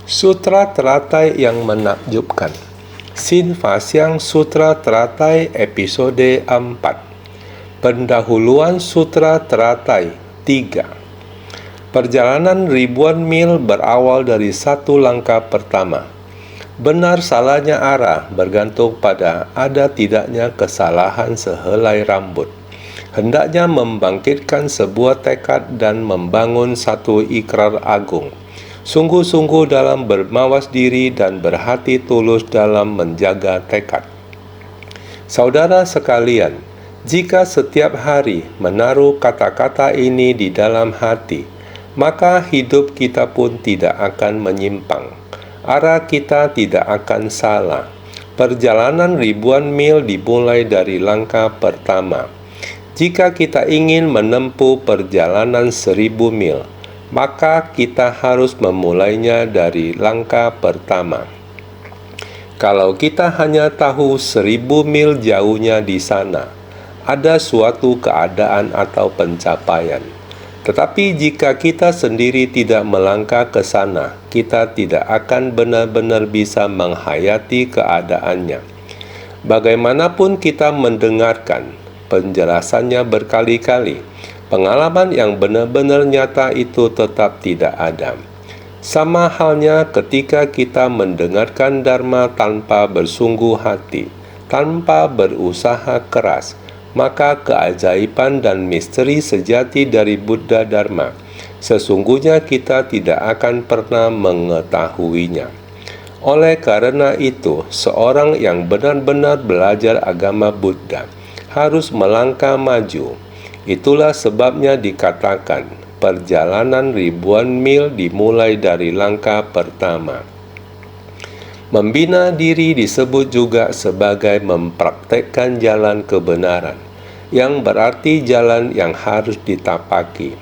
Sutra Teratai yang menakjubkan. Sin Fasyang Sutra Teratai episode 4. Pendahuluan Sutra Teratai 3. Perjalanan ribuan mil berawal dari satu langkah pertama. Benar salahnya arah bergantung pada ada tidaknya kesalahan sehelai rambut. Hendaknya membangkitkan sebuah tekad dan membangun satu ikrar agung. Sungguh-sungguh dalam bermawas diri dan berhati tulus dalam menjaga tekad. Saudara sekalian, jika setiap hari menaruh kata-kata ini di dalam hati, maka hidup kita pun tidak akan menyimpang. Arah kita tidak akan salah. Perjalanan ribuan mil dimulai dari langkah pertama. Jika kita ingin menempuh perjalanan 1000 mil, maka kita harus memulainya dari langkah pertama. Kalau kita hanya tahu 1000 mil jauhnya di sana, ada suatu keadaan atau pencapaian. Tetapi jika kita sendiri tidak melangkah ke sana, kita tidak akan benar-benar bisa menghayati keadaannya. Bagaimanapun kita mendengarkan penjelasannya berkali-kali, pengalaman yang benar-benar nyata itu tetap tidak ada. Sama halnya ketika kita mendengarkan Dharma tanpa bersungguh hati, tanpa berusaha keras, maka keajaiban dan misteri sejati dari Buddha Dharma, sesungguhnya kita tidak akan pernah mengetahuinya. Oleh karena itu, seorang yang benar-benar belajar agama Buddha harus melangkah maju. Itulah sebabnya dikatakan, perjalanan ribuan mil dimulai dari langkah pertama. Membina diri disebut juga sebagai mempraktekkan jalan kebenaran, yang berarti jalan yang harus ditapaki.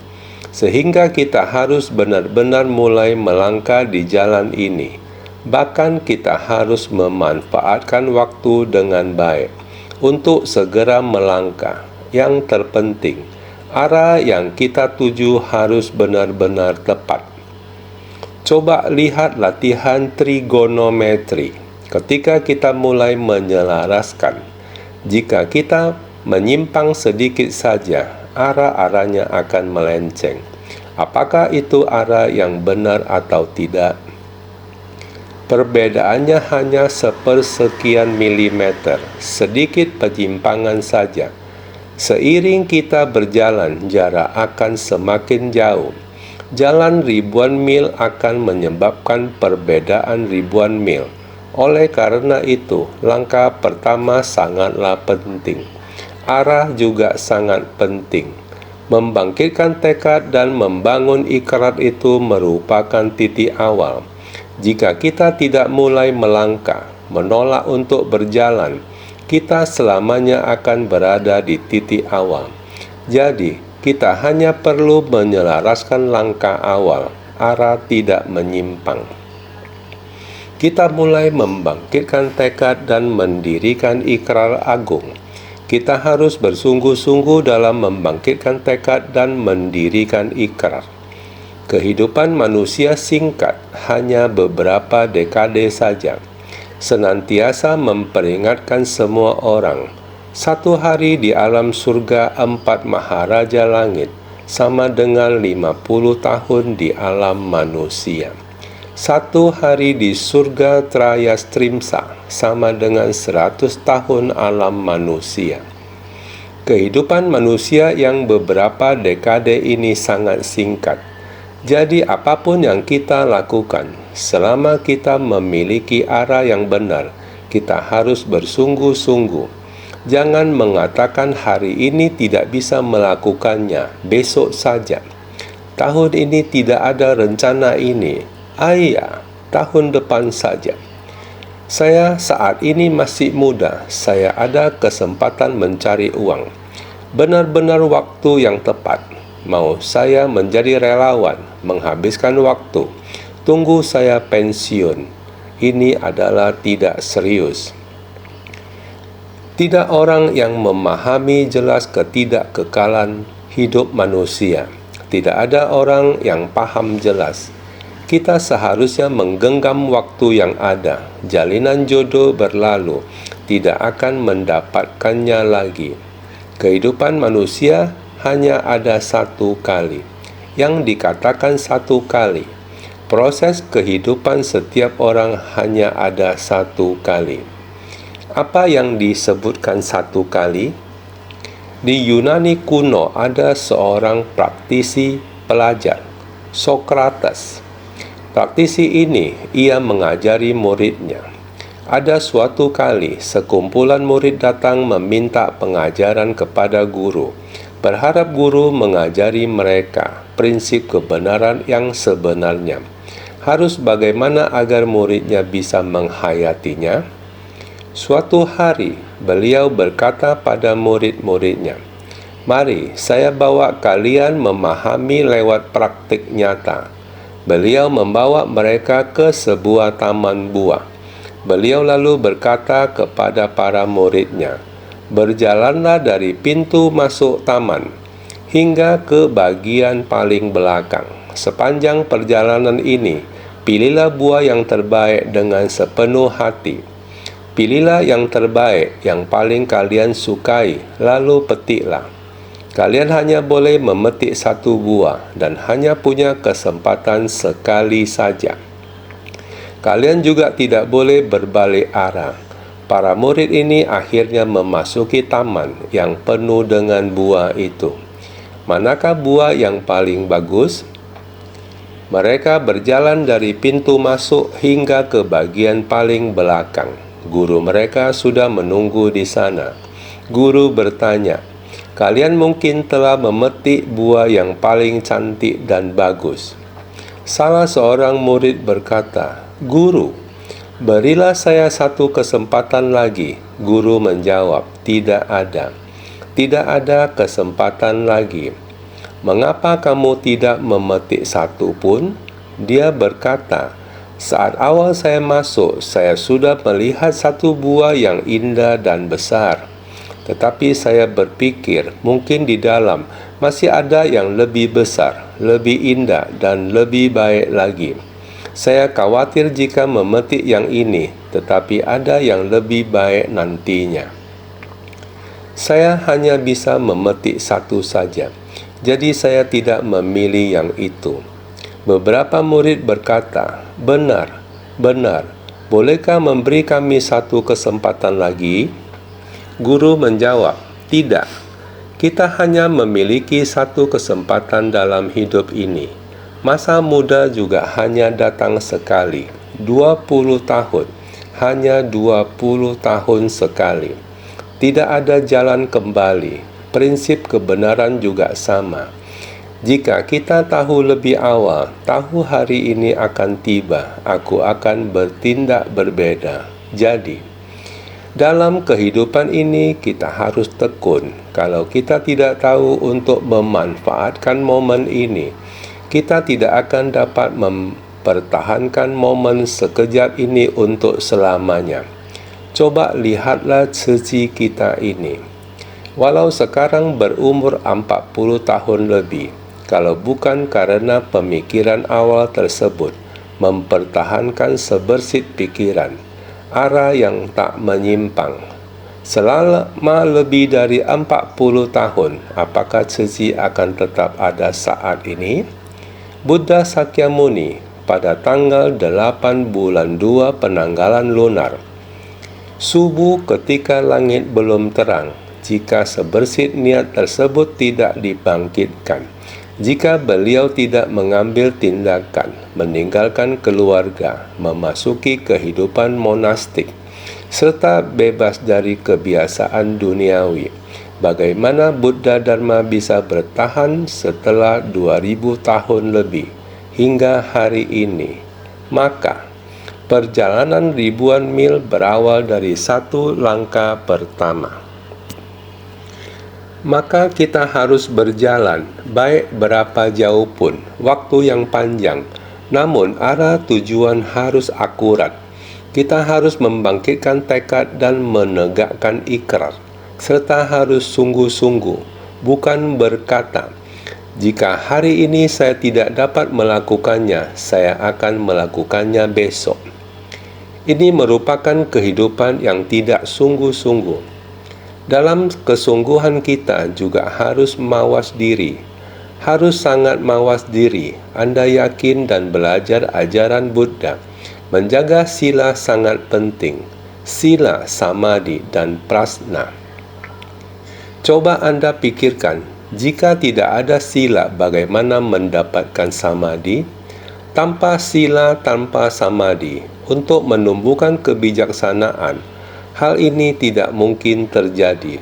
Sehingga kita harus benar-benar mulai melangkah di jalan ini. Bahkan kita harus memanfaatkan waktu dengan baik untuk segera melangkah. Yang terpenting, arah yang kita tuju harus benar-benar tepat. Coba lihat latihan trigonometri. Ketika kita mulai menyelaraskan, jika kita menyimpang sedikit saja, arah-arahnya akan melenceng. Apakah itu arah yang benar atau tidak? Perbedaannya hanya sepersekian milimeter, sedikit penyimpangan saja. Seiring kita berjalan, jarak akan semakin jauh. Jalan ribuan mil akan menyebabkan perbedaan ribuan mil. Oleh karena itu, langkah pertama sangatlah penting. Arah juga sangat penting. Membangkitkan tekad dan membangun ikrar itu merupakan titik awal. Jika kita tidak mulai melangkah, menolak untuk berjalan, kita selamanya akan berada di titik awal. Jadi, kita hanya perlu menyelaraskan langkah awal, arah tidak menyimpang. Kita mulai membangkitkan tekad dan mendirikan ikrar agung. Kita harus bersungguh-sungguh dalam membangkitkan tekad dan mendirikan ikrar. Kehidupan manusia singkat, hanya beberapa dekade saja. Senantiasa memperingatkan semua orang, satu hari di alam surga 4 maharaja langit sama dengan 50 tahun di alam manusia. Satu hari di surga Trayastrimsa sama dengan 100 tahun alam manusia. Kehidupan manusia yang beberapa dekade ini sangat singkat. Jadi apapun yang kita lakukan, selama kita memiliki arah yang benar, kita harus bersungguh-sungguh. Jangan mengatakan hari ini tidak bisa melakukannya, besok saja. Tahun ini tidak ada rencana ini, tahun depan saja. Saya saat ini masih muda, saya ada kesempatan mencari uang. Benar-benar waktu yang tepat. Mau saya menjadi relawan, menghabiskan waktu, tunggu saya pensiun. Ini adalah tidak serius. Tidak orang yang memahami jelas ketidakkekalan hidup manusia. Tidak ada orang yang paham jelas. Kita seharusnya menggenggam waktu yang ada. Jalinan jodoh berlalu, tidak akan mendapatkannya lagi. Kehidupan manusia hanya ada satu kali. Yang dikatakan satu kali, proses kehidupan setiap orang hanya ada satu kali. Apa yang disebutkan satu kali? Di Yunani kuno ada seorang praktisi pelajar, Sokrates. Praktisi ini, ia mengajari muridnya. Ada suatu kali, sekumpulan murid datang meminta pengajaran kepada guru, berharap guru mengajari mereka prinsip kebenaran yang sebenarnya. Harus bagaimana agar muridnya bisa menghayatinya? Suatu hari, beliau berkata pada murid-muridnya, "Mari, saya bawa kalian memahami lewat praktik nyata." Beliau membawa mereka ke sebuah taman buah. Beliau lalu berkata kepada para muridnya, "Berjalanlah dari pintu masuk taman hingga ke bagian paling belakang. Sepanjang perjalanan ini, pilihlah buah yang terbaik dengan sepenuh hati. Pilihlah yang terbaik, yang paling kalian sukai, lalu petiklah. Kalian hanya boleh memetik satu buah dan hanya punya kesempatan sekali saja. Kalian juga tidak boleh berbalik arah." Para murid ini akhirnya memasuki taman yang penuh dengan buah itu. Manakah buah yang paling bagus? Mereka berjalan dari pintu masuk hingga ke bagian paling belakang. Guru mereka sudah menunggu di sana. Guru bertanya, "Kalian mungkin telah memetik buah yang paling cantik dan bagus." Salah seorang murid berkata, "Guru, berilah saya satu kesempatan lagi." Guru menjawab, "Tidak ada. Tidak ada kesempatan lagi." "Mengapa kamu tidak memetik satu pun?" Dia berkata, "Saat awal saya masuk, saya sudah melihat satu buah yang indah dan besar. Tetapi saya berpikir mungkin di dalam masih ada yang lebih besar, lebih indah dan lebih baik lagi. Saya khawatir jika memetik yang ini, tetapi ada yang lebih baik nantinya. Saya hanya bisa memetik satu saja, jadi saya tidak memilih yang itu." Beberapa murid berkata, "Benar, benar. Bolehkah memberi kami satu kesempatan lagi?" Guru menjawab, "Tidak. Kita hanya memiliki satu kesempatan dalam hidup ini. Masa muda juga hanya datang sekali. 20 tahun, hanya 20 tahun sekali. Tidak ada jalan kembali. Prinsip kebenaran juga sama. Jika kita tahu lebih awal, tahu hari ini akan tiba, aku akan bertindak berbeda. Jadi, dalam kehidupan ini kita harus tekun. Kalau kita tidak tahu untuk memanfaatkan momen ini, kita tidak akan dapat mempertahankan momen sekejap ini untuk selamanya. Coba lihatlah sisi kita ini. Walau sekarang berumur 40 tahun lebih, kalau bukan karena pemikiran awal tersebut, mempertahankan sebersit pikiran, arah yang tak menyimpang, selama lebih dari 40 tahun, apakah sesi akan tetap ada saat ini? Buddha Sakyamuni pada tanggal 8 bulan 2 penanggalan lunar, subuh ketika langit belum terang, jika sebersit niat tersebut tidak dibangkitkan, jika beliau tidak mengambil tindakan, meninggalkan keluarga, memasuki kehidupan monastik, serta bebas dari kebiasaan duniawi, bagaimana Buddha Dharma bisa bertahan setelah 2000 tahun lebih hingga hari ini? Maka, perjalanan ribuan mil berawal dari satu langkah pertama. Maka kita harus berjalan, baik berapa jauh pun, waktu yang panjang, namun arah tujuan harus akurat. Kita harus membangkitkan tekad dan menegakkan ikrar, serta harus sungguh-sungguh, bukan berkata, Jika hari ini saya tidak dapat melakukannya, saya akan melakukannya besok. Ini merupakan kehidupan yang tidak sungguh-sungguh. Dalam kesungguhan kita juga harus mawas diri. Harus sangat mawas diri. Anda yakin dan belajar ajaran Buddha. Menjaga sila sangat penting. Sila, samadhi, dan prasna. Coba Anda pikirkan, jika tidak ada sila, bagaimana mendapatkan samadhi? Tanpa sila, tanpa samadhi, untuk menumbuhkan kebijaksanaan, hal ini tidak mungkin terjadi.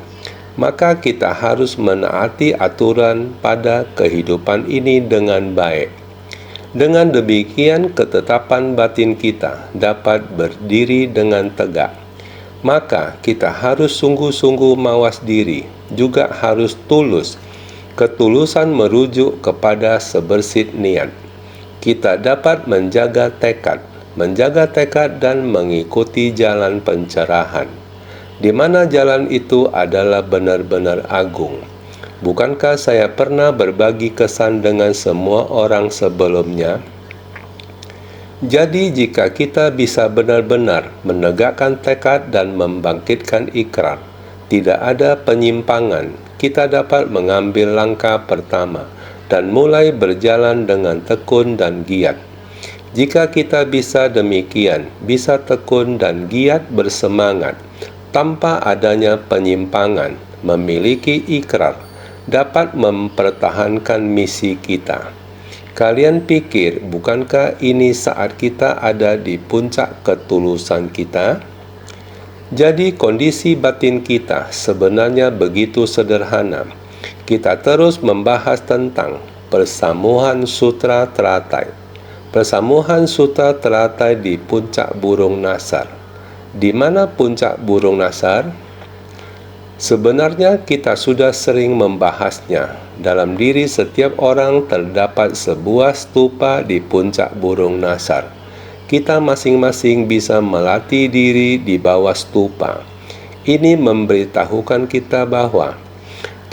Maka kita harus menaati aturan pada kehidupan ini dengan baik. Dengan demikian, ketetapan batin kita dapat berdiri dengan tegak. Maka kita harus sungguh-sungguh mawas diri, juga harus tulus. Ketulusan merujuk kepada sebersit niat. Kita dapat menjaga tekad dan mengikuti jalan pencerahan, di mana jalan itu adalah benar-benar agung. Bukankah saya pernah berbagi kesan dengan semua orang sebelumnya? Jadi jika kita bisa benar-benar menegakkan tekad dan membangkitkan ikrar, tidak ada penyimpangan, kita dapat mengambil langkah pertama dan mulai berjalan dengan tekun dan giat. Jika kita bisa demikian, bisa tekun dan giat bersemangat, tanpa adanya penyimpangan, memiliki ikrar, dapat mempertahankan misi kita. Kalian pikir, bukankah ini saat kita ada di puncak ketulusan kita? Jadi kondisi batin kita sebenarnya begitu sederhana. Kita terus membahas tentang persamuhan sutra teratai. Persamuhan sutra teratai di puncak burung nasar. Di mana puncak burung nasar? Sebenarnya kita sudah sering membahasnya. Dalam diri setiap orang terdapat sebuah stupa di puncak burung nasar. Kita masing-masing bisa melatih diri di bawah stupa. Ini memberitahukan kita bahwa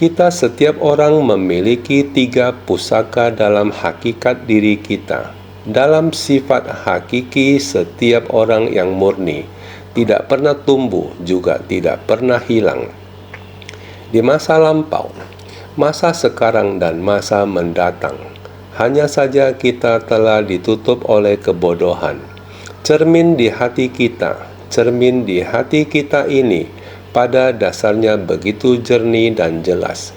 kita setiap orang memiliki 3 pusaka dalam hakikat diri kita. Dalam sifat hakiki setiap orang yang murni, tidak pernah tumbuh, juga tidak pernah hilang. Di masa lampau, masa sekarang dan masa mendatang, hanya saja kita telah ditutup oleh kebodohan. Cermin di hati kita ini pada dasarnya begitu jernih dan jelas.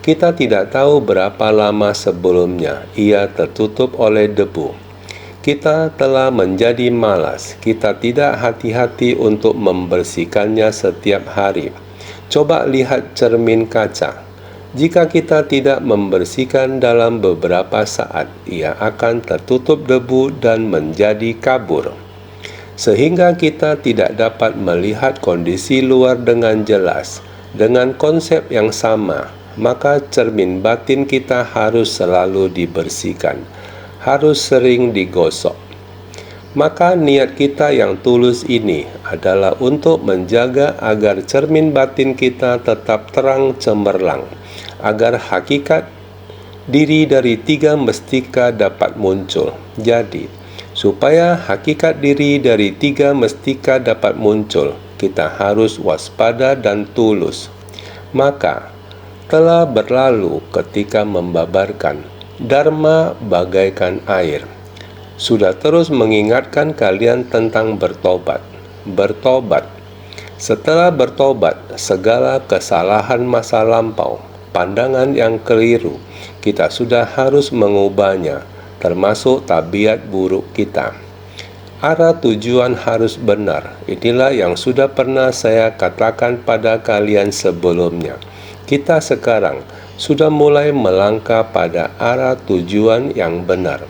Kita tidak tahu berapa lama sebelumnya ia tertutup oleh debu. Kita telah menjadi malas. Kita tidak hati-hati untuk membersihkannya setiap hari. Coba lihat cermin kaca. Jika kita tidak membersihkan dalam beberapa saat, ia akan tertutup debu dan menjadi kabur. Sehingga kita tidak dapat melihat kondisi luar dengan jelas. Dengan konsep yang sama, maka cermin batin kita harus selalu dibersihkan, harus sering digosok. Maka niat kita yang tulus ini adalah untuk menjaga agar cermin batin kita tetap terang cemerlang, agar hakikat diri dari 3 mestika dapat muncul. Jadi, supaya hakikat diri dari 3 mestika dapat muncul, kita harus waspada dan tulus. Maka, telah berlalu ketika membabarkan Dharma bagaikan air. Sudah terus mengingatkan kalian tentang bertobat. Bertobat. Setelah bertobat, segala kesalahan masa lampau, pandangan yang keliru, kita sudah harus mengubahnya, termasuk tabiat buruk kita. Arah tujuan harus benar. Inilah yang sudah pernah saya katakan pada kalian sebelumnya. Kita sekarang sudah mulai melangkah pada arah tujuan yang benar.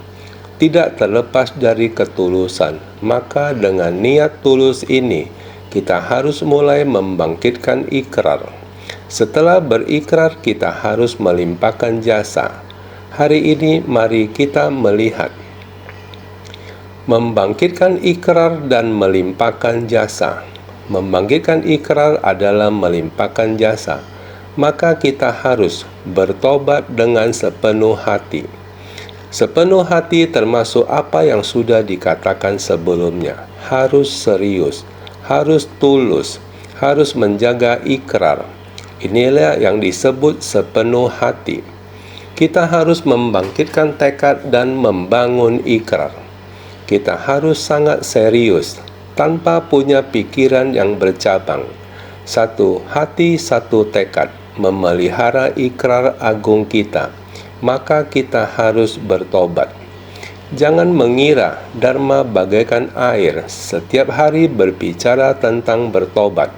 Tidak terlepas dari ketulusan, maka dengan niat tulus ini, kita harus mulai membangkitkan ikrar. Setelah berikrar, kita harus melimpahkan jasa. Hari ini mari kita melihat membangkitkan ikrar dan melimpahkan jasa. Membangkitkan ikrar adalah melimpahkan jasa. maka kita harus bertobat dengan sepenuh hati. Sepenuh hati termasuk apa yang sudah dikatakan sebelumnya. Harus serius, harus tulus, harus menjaga ikrar. Inilah yang disebut sepenuh hati. Kita harus membangkitkan tekad dan membangun ikrar. Kita harus sangat serius, tanpa punya pikiran yang bercabang. Satu hati, satu tekad, memelihara ikrar agung kita. Maka kita harus bertobat. Jangan mengira Dharma bagaikan air, setiap hari berbicara tentang bertobat.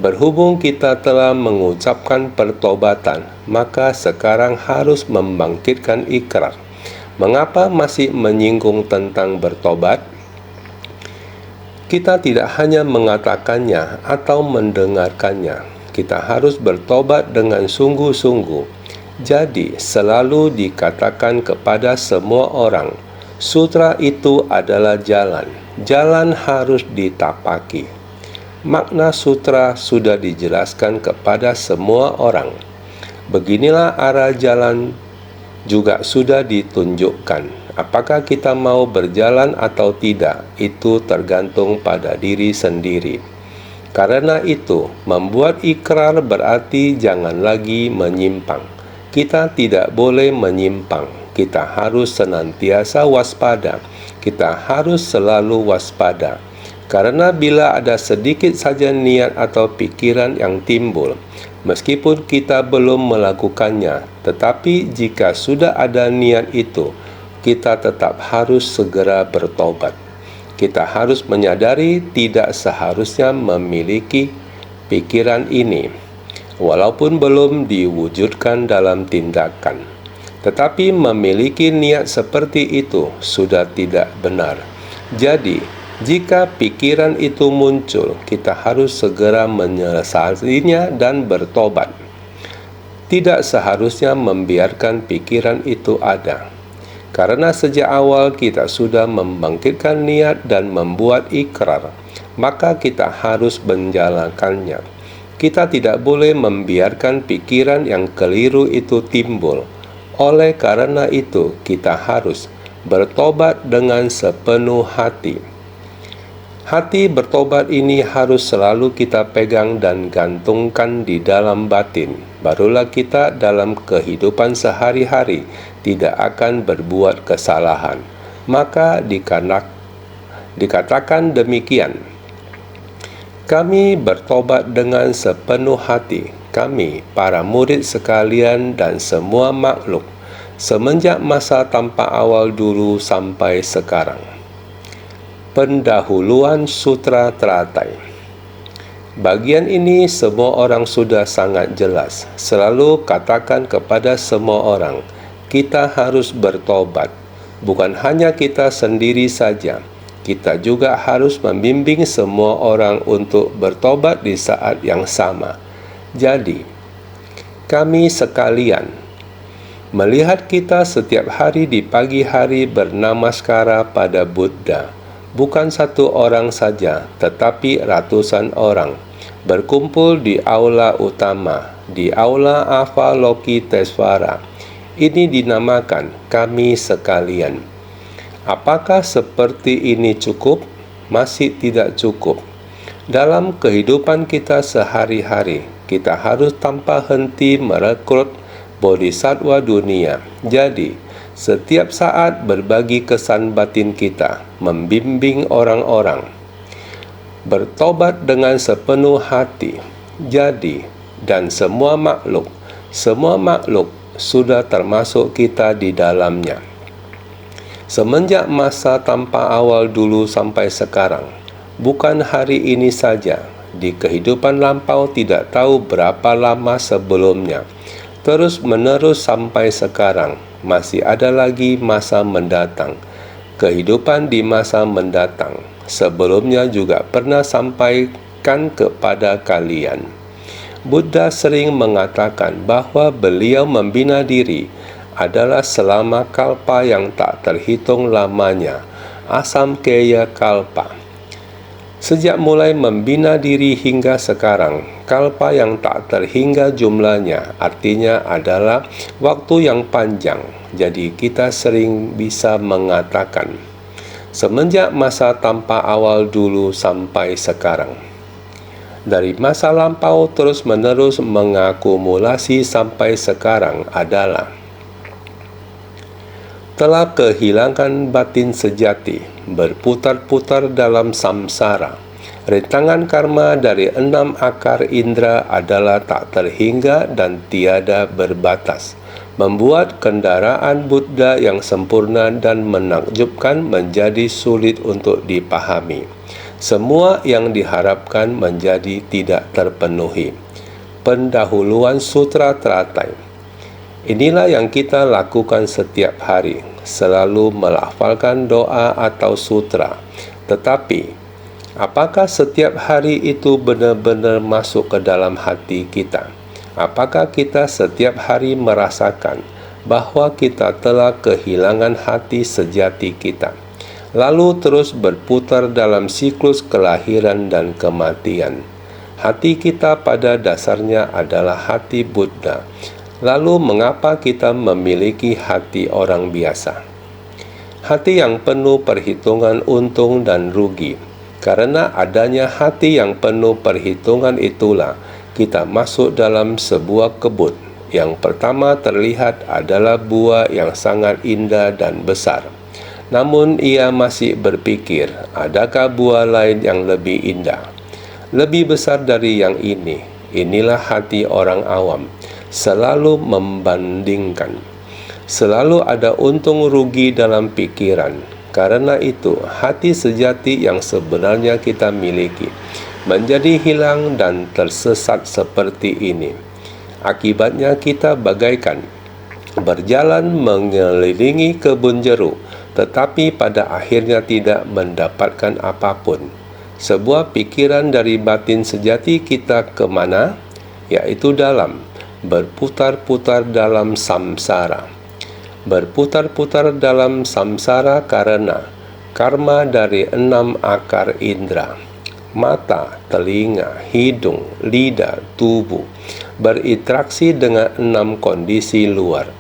Berhubung kita telah mengucapkan pertobatan, maka sekarang harus membangkitkan ikrar. Mengapa masih menyinggung tentang bertobat? Kita tidak hanya mengatakannya atau mendengarkannya. Kita harus bertobat dengan sungguh-sungguh. Jadi, selalu dikatakan kepada semua orang, sutra itu adalah jalan. Jalan harus ditapaki. Makna sutra sudah dijelaskan kepada semua orang. Beginilah arah jalan juga sudah ditunjukkan. Apakah kita mau berjalan atau tidak, itu tergantung pada diri sendiri. Karena itu, membuat ikrar berarti jangan lagi menyimpang. Kita tidak boleh menyimpang. Kita harus senantiasa waspada. Kita harus selalu waspada. Karena bila ada sedikit saja niat atau pikiran yang timbul, meskipun kita belum melakukannya, tetapi jika sudah ada niat itu, kita tetap harus segera bertobat. Kita harus menyadari tidak seharusnya memiliki pikiran ini, walaupun belum diwujudkan dalam tindakan. Tetapi memiliki niat seperti itu sudah tidak benar. Jadi, jika pikiran itu muncul, kita harus segera menyelesaikannya dan bertobat. Tidak seharusnya membiarkan pikiran itu ada. Karena sejak awal kita sudah membangkitkan niat dan membuat ikrar, maka kita harus menjalankannya. Kita tidak boleh membiarkan pikiran yang keliru itu timbul. Oleh karena itu, kita harus bertobat dengan sepenuh hati. Hati bertobat ini harus selalu kita pegang dan gantungkan di dalam batin. Barulah kita dalam kehidupan sehari-hari tidak akan berbuat kesalahan. Maka dikatakan demikian. Kami bertobat dengan sepenuh hati, kami, para murid sekalian dan semua makhluk, semenjak masa tanpa awal dulu sampai sekarang. Pendahuluan Sutra Teratai. Bagian ini semua orang sudah sangat jelas. Selalu katakan kepada semua orang, kita harus bertobat. Bukan hanya kita sendiri saja, kita juga harus membimbing semua orang untuk bertobat di saat yang sama. Jadi, kami sekalian, melihat kita setiap hari di pagi hari bernamaskara pada Buddha, bukan satu orang saja, tetapi ratusan orang, berkumpul di aula utama, di aula Avalokitesvara. Ini dinamakan kami sekalian. Apakah seperti ini cukup? Masih tidak cukup. Dalam kehidupan kita sehari-hari, kita harus tanpa henti merekrut bodhisattva dunia. Jadi, setiap saat berbagi kesan batin kita, membimbing orang-orang. Bertobat dengan sepenuh hati. Jadi, dan semua makhluk sudah termasuk kita di dalamnya. Semenjak masa tanpa awal dulu sampai sekarang, bukan hari ini saja, di kehidupan lampau tidak tahu berapa lama sebelumnya, terus menerus sampai sekarang, masih ada lagi masa mendatang. Kehidupan di masa mendatang, sebelumnya juga pernah sampaikan kepada kalian. Buddha sering mengatakan bahwa beliau membina diri adalah selama kalpa yang tak terhitung lamanya, asamkeya kalpa. Sejak mulai membina diri hingga sekarang, kalpa yang tak terhingga jumlahnya artinya adalah waktu yang panjang. Jadi kita sering bisa mengatakan, semenjak masa tanpa awal dulu sampai sekarang. Dari masa lampau terus-menerus mengakumulasi sampai sekarang adalah telah kehilangan batin sejati, berputar-putar dalam samsara. Rintangan karma dari 6 akar indera adalah tak terhingga dan tiada berbatas, membuat kendaraan Buddha yang sempurna dan menakjubkan menjadi sulit untuk dipahami. Semua yang diharapkan menjadi tidak terpenuhi. Pendahuluan Sutra Teratai. Inilah yang kita lakukan setiap hari, selalu melafalkan doa atau sutra. Tetapi, apakah setiap hari itu benar-benar masuk ke dalam hati kita? Apakah kita setiap hari merasakan bahwa kita telah kehilangan hati sejati kita, lalu terus berputar dalam siklus kelahiran dan kematian? Hati kita pada dasarnya adalah hati Buddha. Lalu mengapa kita memiliki hati orang biasa? Hati yang penuh perhitungan untung dan rugi. Karena adanya hati yang penuh perhitungan itulah kita masuk dalam sebuah kebun. Yang pertama terlihat adalah buah yang sangat indah dan besar. Namun ia masih berpikir, adakah buah lain yang lebih indah, lebih besar dari yang ini? Inilah hati orang awam. Selalu membandingkan, selalu ada untung rugi dalam pikiran. Karena itu, hati sejati yang sebenarnya kita miliki menjadi hilang dan tersesat seperti ini. Akibatnya kita bagaikan berjalan mengelilingi kebun jeruk, tetapi pada akhirnya tidak mendapatkan apapun. Sebuah pikiran dari batin sejati kita kemana? Yaitu dalam berputar-putar dalam samsara. Berputar-putar dalam samsara karena karma dari 6 akar indera, mata, telinga, hidung, lidah, tubuh, berinteraksi dengan 6 kondisi luar,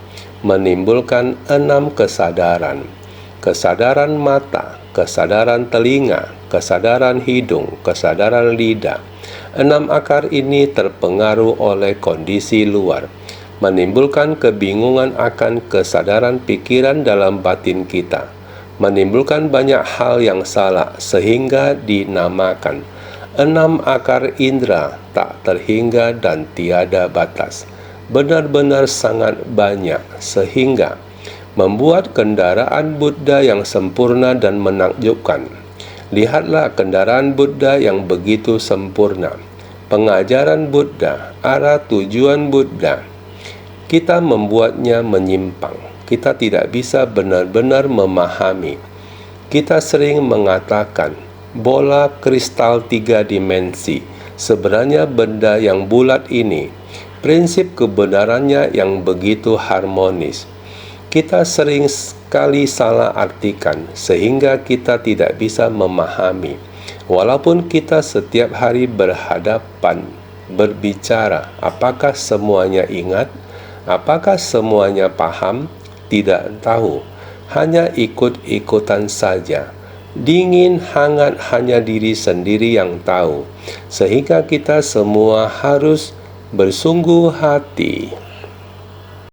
menimbulkan 6 kesadaran. Kesadaran mata, kesadaran telinga, kesadaran hidung, kesadaran lidah. 6 akar ini terpengaruh oleh kondisi luar, menimbulkan kebingungan akan kesadaran pikiran dalam batin kita, menimbulkan banyak hal yang salah sehingga dinamakan 6 akar indera tak terhingga dan tiada batas. Benar-benar sangat banyak sehingga membuat kendaraan Buddha yang sempurna dan menakjubkan. Lihatlah kendaraan Buddha yang begitu sempurna. Pengajaran Buddha, arah tujuan Buddha. Kita membuatnya menyimpang. Kita tidak bisa benar-benar memahami. Kita sering mengatakan, bola kristal 3 dimensi. Sebenarnya benda yang bulat ini, prinsip kebenarannya yang begitu harmonis. Kita sering sekali salah artikan sehingga kita tidak bisa memahami. Walaupun kita setiap hari berhadapan, berbicara, apakah semuanya ingat? Apakah semuanya paham? Tidak tahu. Hanya ikut-ikutan saja. Dingin, hangat, hanya diri sendiri yang tahu. Sehingga kita semua harus bersungguh hati.